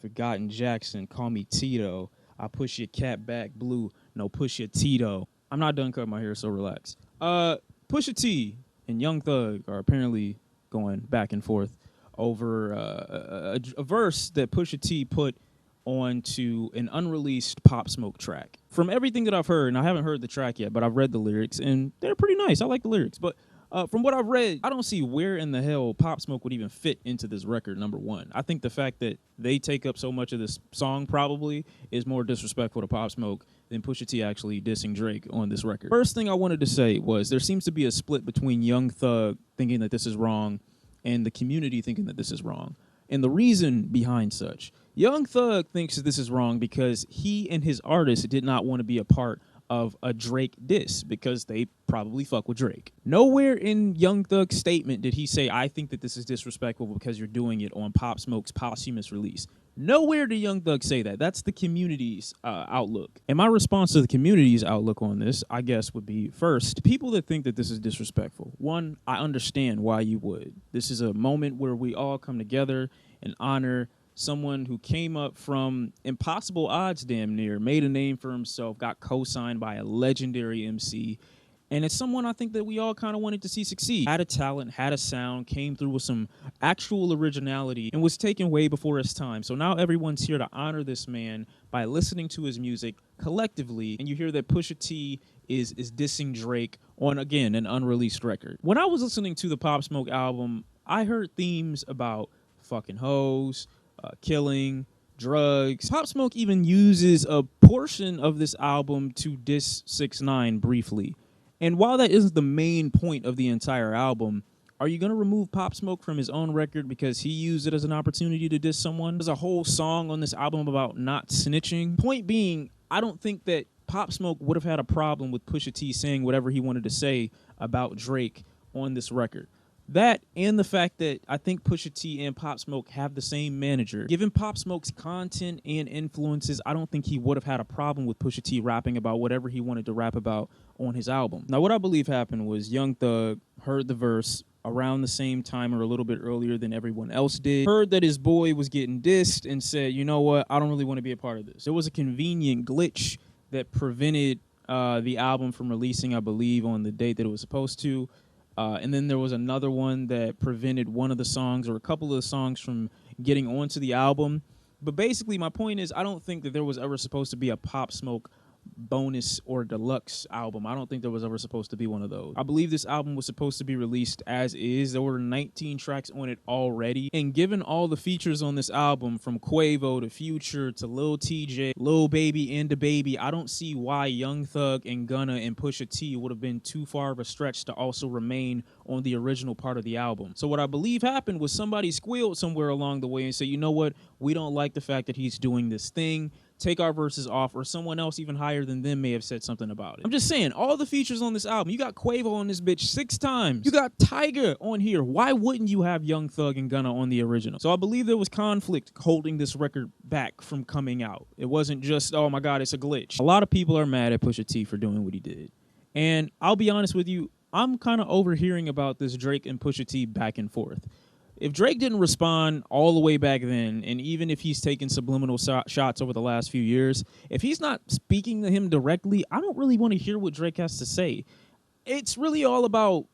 Forgotten Jackson, call me Tito. I push your cat back blue, no push your Tito. I'm not done cutting my hair, so relax. Pusha T and Young Thug are apparently going back and forth over a verse that Pusha T put onto an unreleased Pop Smoke track. From everything that I've heard, and I haven't heard the track yet, but I've read the lyrics, and they're pretty nice. I like the lyrics, but from what I've read, I don't see where in the hell Pop Smoke would even fit into this record, number one. I think the fact that they take up so much of this song probably is more disrespectful to Pop Smoke than Pusha T actually dissing Drake on this record. First thing I wanted to say was there seems to be a split between Young Thug thinking that this is wrong and the community thinking that this is wrong. And the reason behind such, Young Thug thinks that this is wrong because he and his artists did not want to be a part of a Drake diss because they probably fuck with Drake. Nowhere in Young Thug's statement did he say, I think that this is disrespectful because you're doing it on Pop Smoke's posthumous release. Nowhere did Young Thug say that. That's the community's outlook. And my response to the community's outlook on this, I guess, would be, first, people that think that this is disrespectful. One, I understand why you would. This is a moment where we all come together and honor someone who came up from impossible odds damn near, made a name for himself, got co-signed by a legendary MC, and it's someone I think that we all kind of wanted to see succeed. Had a talent, had a sound, came through with some actual originality, and was taken way before his time. So now everyone's here to honor this man by listening to his music collectively, and you hear that Pusha T is dissing Drake on, again, an unreleased record. When I was listening to the Pop Smoke album, I heard themes about fucking hoes, killing, drugs. Pop Smoke even uses a portion of this album to diss 6ix9ine briefly. And while that isn't the main point of the entire album, are you going to remove Pop Smoke from his own record because he used it as an opportunity to diss someone? There's a whole song on this album about not snitching. Point being, I don't think that Pop Smoke would have had a problem with Pusha T saying whatever he wanted to say about Drake on this record. That and the fact that I think Pusha T and Pop Smoke have the same manager. Given Pop Smoke's content and influences, I don't think he would have had a problem with Pusha T rapping about whatever he wanted to rap about on his album. Now, what I believe happened was Young Thug heard the verse around the same time or a little bit earlier than everyone else did, heard that his boy was getting dissed and said, you know what, I don't really want to be a part of this. There was a convenient glitch that prevented the album from releasing, I believe, on the date that it was supposed to. And then there was another one that prevented one of the songs or a couple of the songs from getting onto the album. But basically, my point is, I don't think that there was ever supposed to be a Pop Smoke bonus or deluxe album. I don't think there was ever supposed to be one of those. I believe this album was supposed to be released as is. There were 19 tracks on it already. And given all the features on this album, from Quavo to Future to Lil TJ, Lil Baby and DaBaby, I don't see why Young Thug and Gunna and Pusha T would have been too far of a stretch to also remain on the original part of the album. So what I believe happened was somebody squealed somewhere along the way and said, you know what, we don't like the fact that he's doing this thing. Take our verses off, or someone else even higher than them may have said something about it. I'm just saying, all the features on this album, you got Quavo on this bitch 6 times. You got Tyga on here. Why wouldn't you have Young Thug and Gunna on the original? So I believe there was conflict holding this record back from coming out. It wasn't just, oh my God, it's a glitch. A lot of people are mad at Pusha T for doing what he did. And I'll be honest with you, I'm kind of overhearing about this Drake and Pusha T back and forth. If Drake didn't respond all the way back then, and even if he's taken subliminal shots over the last few years, if he's not speaking to him directly, I don't really want to hear what Drake has to say. It's really all about,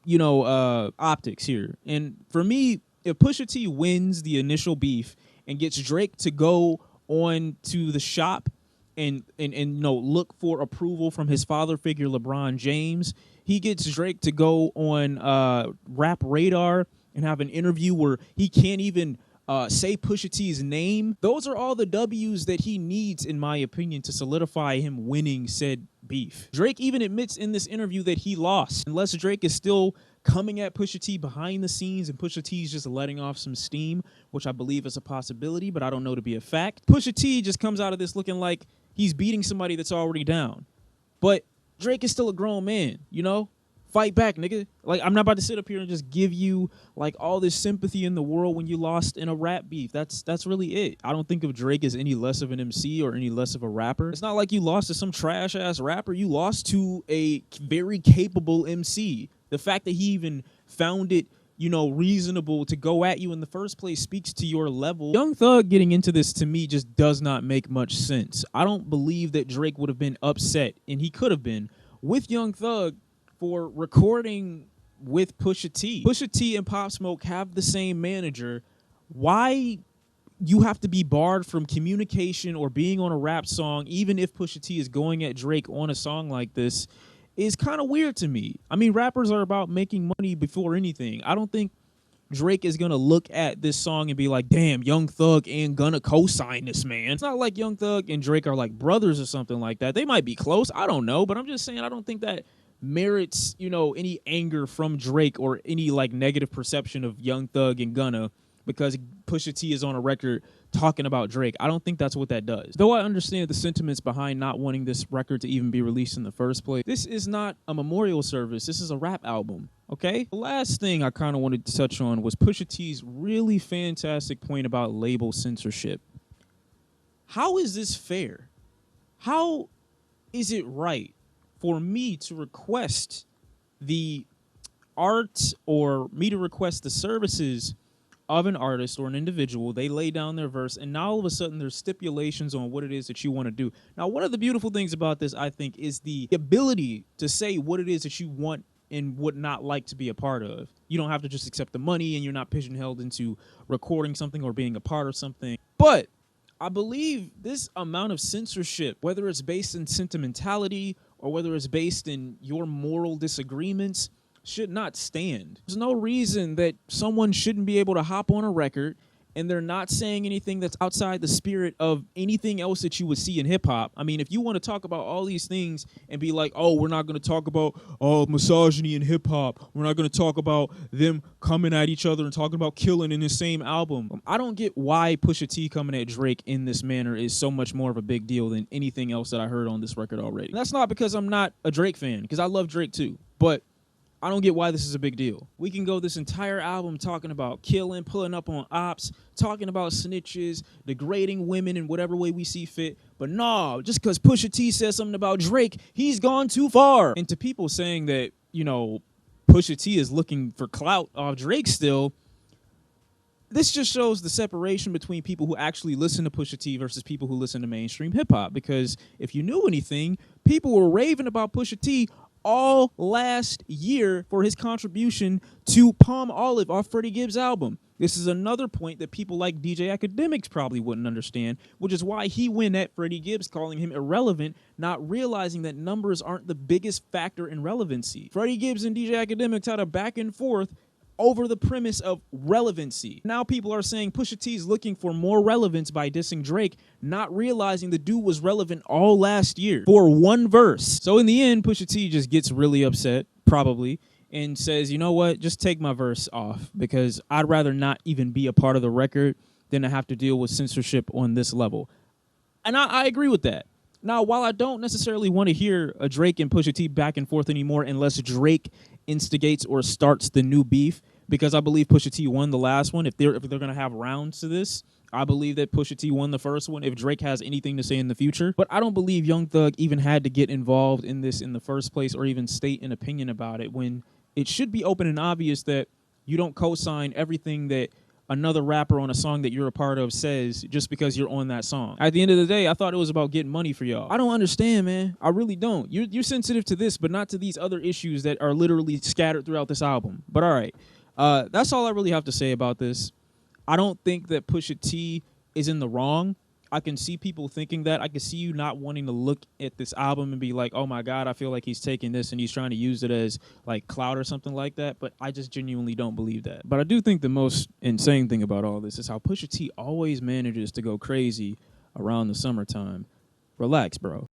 optics here. And for me, if Pusha T wins the initial beef and gets Drake to go on to the shop and look for approval from his father figure, LeBron James, he gets Drake to go on Rap Radar and have an interview where he can't even say Pusha T's name. Those are all the W's that he needs, in my opinion, to solidify him winning said beef. Drake even admits in this interview that he lost. Unless Drake is still coming at Pusha T behind the scenes and Pusha T's just letting off some steam, which I believe is a possibility, but I don't know to be a fact. Pusha T just comes out of this looking like he's beating somebody that's already down. But Drake is still a grown man, Fight back, nigga. Like, I'm not about to sit up here and just give you, like, all this sympathy in the world when you lost in a rap beef. That's really it. I don't think of Drake as any less of an MC or any less of a rapper. It's not like you lost to some trash-ass rapper. You lost to a very capable MC. The fact that he even found it reasonable to go at you in the first place speaks to your level. Young Thug getting into this, to me, just does not make much sense. I don't believe that Drake would have been upset, and he could have been, with Young Thug for recording with Pusha T. Pusha T and Pop Smoke have the same manager. Why you have to be barred from communication or being on a rap song, even if Pusha T is going at Drake on a song like this, is kind of weird to me. I mean, rappers are about making money before anything. I don't think Drake is going to look at this song and be like, damn, Young Thug ain't gonna co-sign this, man. It's not like Young Thug and Drake are like brothers or something like that. They might be close. I don't know. But I'm just saying, I don't think that merits, any anger from Drake or any like negative perception of Young Thug and Gunna because Pusha T is on a record talking about Drake. I don't think that's what that does. Though I understand the sentiments behind not wanting this record to even be released in the first place, this is not a memorial service. This is a rap album, okay? The last thing I kind of wanted to touch on was Pusha T's really fantastic point about label censorship. How is this fair? How is it right for me to request the art or me to request the services of an artist or an individual? They lay down their verse, and now all of a sudden there's stipulations on what it is that you want to do. Now, one of the beautiful things about this, I think, is the ability to say what it is that you want and would not like to be a part of. You don't have to just accept the money, and you're not pigeonholed into recording something or being a part of something. But I believe this amount of censorship, whether it's based in sentimentality or whether it's based in your moral disagreements, should not stand. There's no reason that someone shouldn't be able to hop on a record and they're not saying anything that's outside the spirit of anything else that you would see in hip-hop. I mean, if you want to talk about all these things and be like, oh, we're not going to talk about misogyny in hip-hop, we're not going to talk about them coming at each other and talking about killing in the same album, I don't get why Pusha T coming at Drake in this manner is so much more of a big deal than anything else that I heard on this record already. And that's not because I'm not a Drake fan, because I love Drake too, but I don't get why this is a big deal. We can go this entire album talking about killing, pulling up on ops, talking about snitches, degrading women in whatever way we see fit. But no, just because Pusha T says something about Drake, he's gone too far. And to people saying that, Pusha T is looking for clout off Drake still, this just shows the separation between people who actually listen to Pusha T versus people who listen to mainstream hip-hop. Because if you knew anything, people were raving about Pusha T all last year for his contribution to Palm Olive off Freddie Gibbs' album. This is another point that people like DJ Academics probably wouldn't understand, which is why he went at Freddie Gibbs, calling him irrelevant, not realizing that numbers aren't the biggest factor in relevancy. Freddie Gibbs and DJ Academics had a back and forth over the premise of relevancy. Now people are saying Pusha T is looking for more relevance by dissing Drake, not realizing the dude was relevant all last year for one verse. So in the end, Pusha T just gets really upset, probably, and says, you know what, just take my verse off, because I'd rather not even be a part of the record than to have to deal with censorship on this level. And I agree with that. Now, while I don't necessarily want to hear a Drake and Pusha T back and forth anymore unless Drake instigates or starts the new beef, because I believe Pusha T won the last one. If they're going to have rounds to this, I believe that Pusha T won the first one if Drake has anything to say in the future. But I don't believe Young Thug even had to get involved in this in the first place or even state an opinion about it, when it should be open and obvious that you don't co-sign everything that another rapper on a song that you're a part of says just because you're on that song. At the end of the day, I thought it was about getting money for y'all. I don't understand, man. I really don't. You're sensitive to this, but not to these other issues that are literally scattered throughout this album. But all right, that's all I really have to say about this. I don't think that Pusha T is in the wrong. I can see people thinking that. I can see you not wanting to look at this album and be like, oh my God, I feel like he's taking this and he's trying to use it as like clout or something like that. But I just genuinely don't believe that. But I do think the most insane thing about all this is how Pusha T always manages to go crazy around the summertime. Relax, bro.